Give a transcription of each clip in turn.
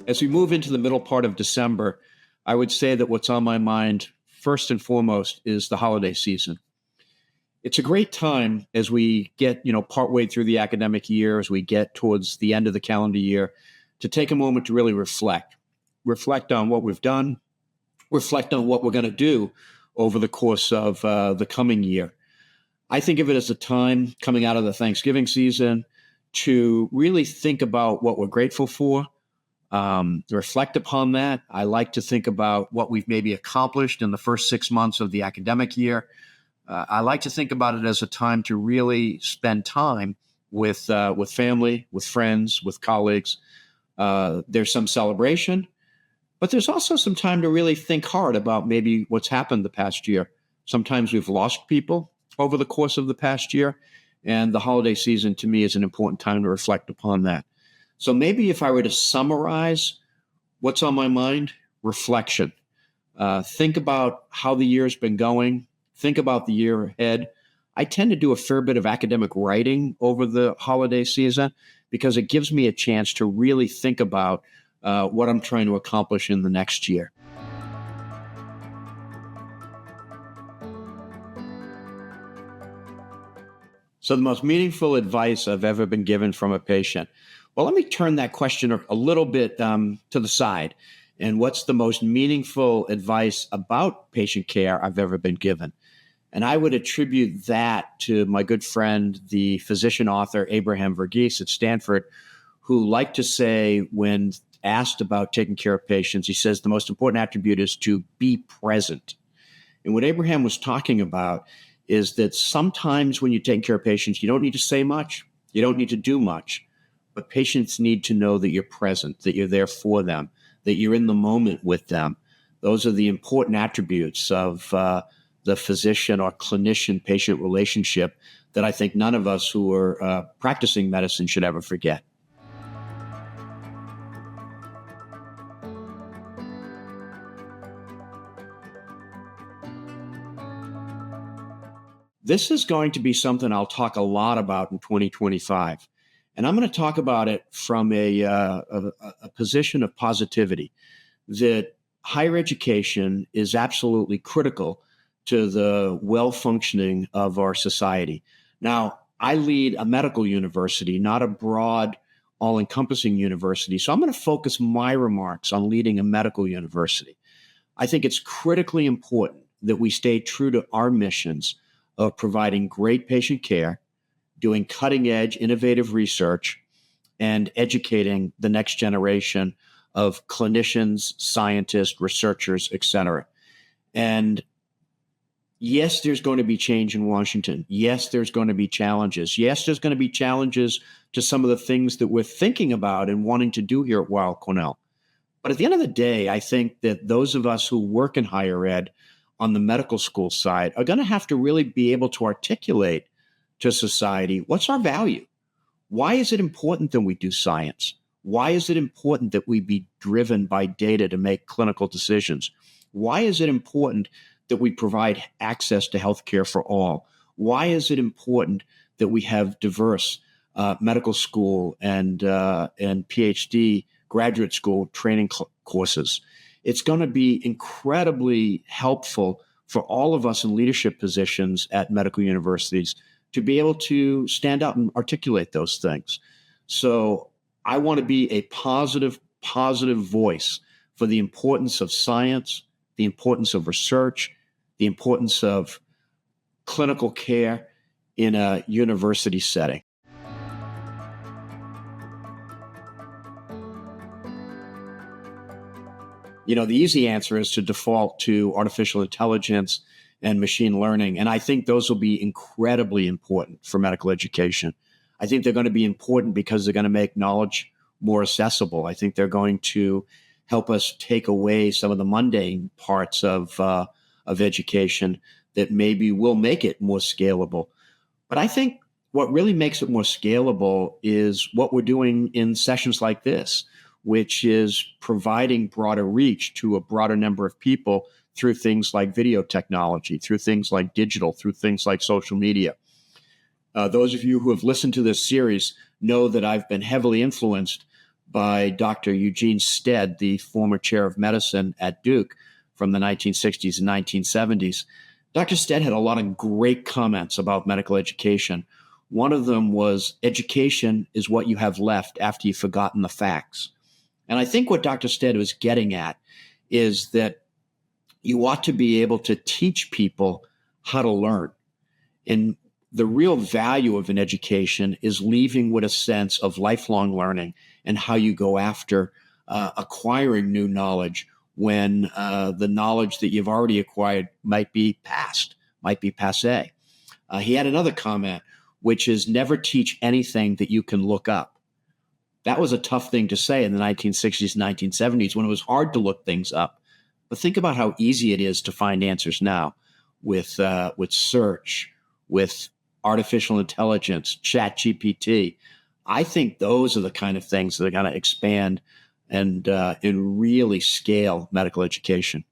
As we move into the middle part of December, I would say that what's on my mind, first and foremost, is the holiday season. It's a great time as we get, partway through the academic year, as we get towards the end of the calendar year, to take a moment to really reflect. Reflect on what we've done, reflect on what we're going to do over the course of the coming year. I think of it as a time coming out of the Thanksgiving season to really think about what we're grateful for, reflect upon that. I like to think about what we've maybe accomplished in the first 6 months of the academic year. I like to think about it as a time to really spend time with family, with friends, with colleagues. There's some celebration, but there's also some time to really think hard about maybe what's happened the past year. Sometimes we've lost people over the course of the past year, and the holiday season to me is an important time to reflect upon that. So maybe if I were to summarize what's on my mind, reflection. Think about how the year's been going. Think about the year ahead. I tend to do a fair bit of academic writing over the holiday season because it gives me a chance to really think about what I'm trying to accomplish in the next year. So the most meaningful advice I've ever been given from a patient. Well, let me turn that question a little bit to the side. And what's the most meaningful advice about patient care I've ever been given? And I would attribute that to my good friend, the physician author, Abraham Verghese at Stanford, who liked to say when asked about taking care of patients, he says the most important attribute is to be present. And what Abraham was talking about is that sometimes when you're taking care of patients, you don't need to say much, you don't need to do much, but patients need to know that you're present, that you're there for them, that you're in the moment with them. Those are the important attributes of the physician or clinician-patient relationship that I think none of us who are practicing medicine should ever forget. This is going to be something I'll talk a lot about in 2025. And I'm going to talk about it from a position of positivity, that higher education is absolutely critical to the well-functioning of our society. Now, I lead a medical university, not a broad, all-encompassing university. So I'm going to focus my remarks on leading a medical university. I think it's critically important that we stay true to our missions of providing great patient care, doing cutting-edge, innovative research, and educating the next generation of clinicians, scientists, researchers, et cetera. And yes, there's going to be change in Washington. Yes, there's going to be challenges. Yes, there's going to be challenges to some of the things that we're thinking about and wanting to do here at Weill Cornell. But at the end of the day, I think that those of us who work in higher ed on the medical school side are going to have to really be able to articulate to society, what's our value? Why is it important that we do science? Why is it important that we be driven by data to make clinical decisions? Why is it important that we provide access to healthcare for all? Why is it important that we have diverse medical school and PhD graduate school training courses? It's going to be incredibly helpful for all of us in leadership positions at medical universities to be able to stand up and articulate those things. So I want to be a positive voice for the importance of science, the importance of research, the importance of clinical care in a university setting. The easy answer is to default to artificial intelligence and machine learning. And I think those will be incredibly important for medical education. I think they're going to be important because they're going to make knowledge more accessible. I think they're going to help us take away some of the mundane parts of education that maybe will make it more scalable. But I think what really makes it more scalable is what we're doing in sessions like this, which is providing broader reach to a broader number of people through things like video technology, through things like digital, through things like social media. Those of you who have listened to this series know that I've been heavily influenced by Dr. Eugene Stead, the former chair of medicine at Duke from the 1960s and 1970s. Dr. Stead had a lot of great comments about medical education. One of them was, education is what you have left after you've forgotten the facts. And I think what Dr. Stead was getting at is that you ought to be able to teach people how to learn. And the real value of an education is leaving with a sense of lifelong learning and how you go after acquiring new knowledge when the knowledge that you've already acquired might be passé. He had another comment, which is never teach anything that you can look up. That was a tough thing to say in the 1960s, 1970s when it was hard to look things up. But think about how easy it is to find answers now with search, with artificial intelligence, ChatGPT. I think those are the kind of things that are going to expand and really scale medical education.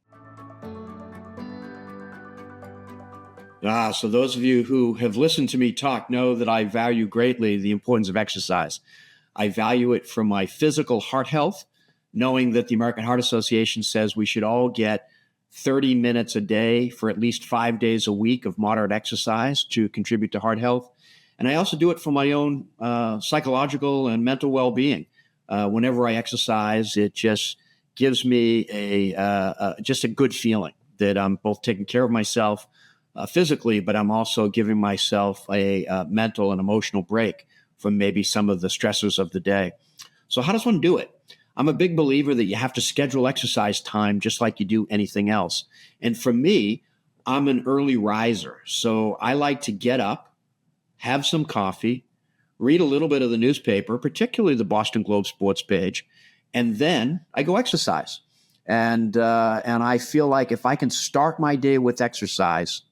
So those of you who have listened to me talk know that I value greatly the importance of exercise. I value it for my physical heart health, knowing that the American Heart Association says we should all get 30 minutes a day for at least 5 days a week of moderate exercise to contribute to heart health. And I also do it for my own psychological and mental well-being. Whenever I exercise, it just gives me just a good feeling that I'm both taking care of myself physically, but I'm also giving myself a mental and emotional break from maybe some of the stressors of the day. So how does one do it? I'm a big believer that you have to schedule exercise time just like you do anything else. And for me, I'm an early riser. So I like to get up, have some coffee, read a little bit of the newspaper, particularly the Boston Globe sports page, and then I go exercise. And I feel like if I can start my day with exercise,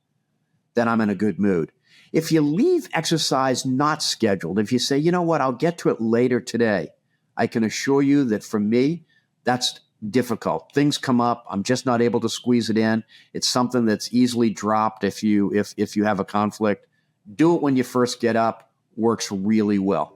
then I'm in a good mood. If you leave exercise not scheduled, if you say, you know what, I'll get to it later today, I can assure you that for me, that's difficult. Things come up. I'm just not able to squeeze it in. It's something that's easily dropped if you have a conflict. Do it when you first get up. Works really well.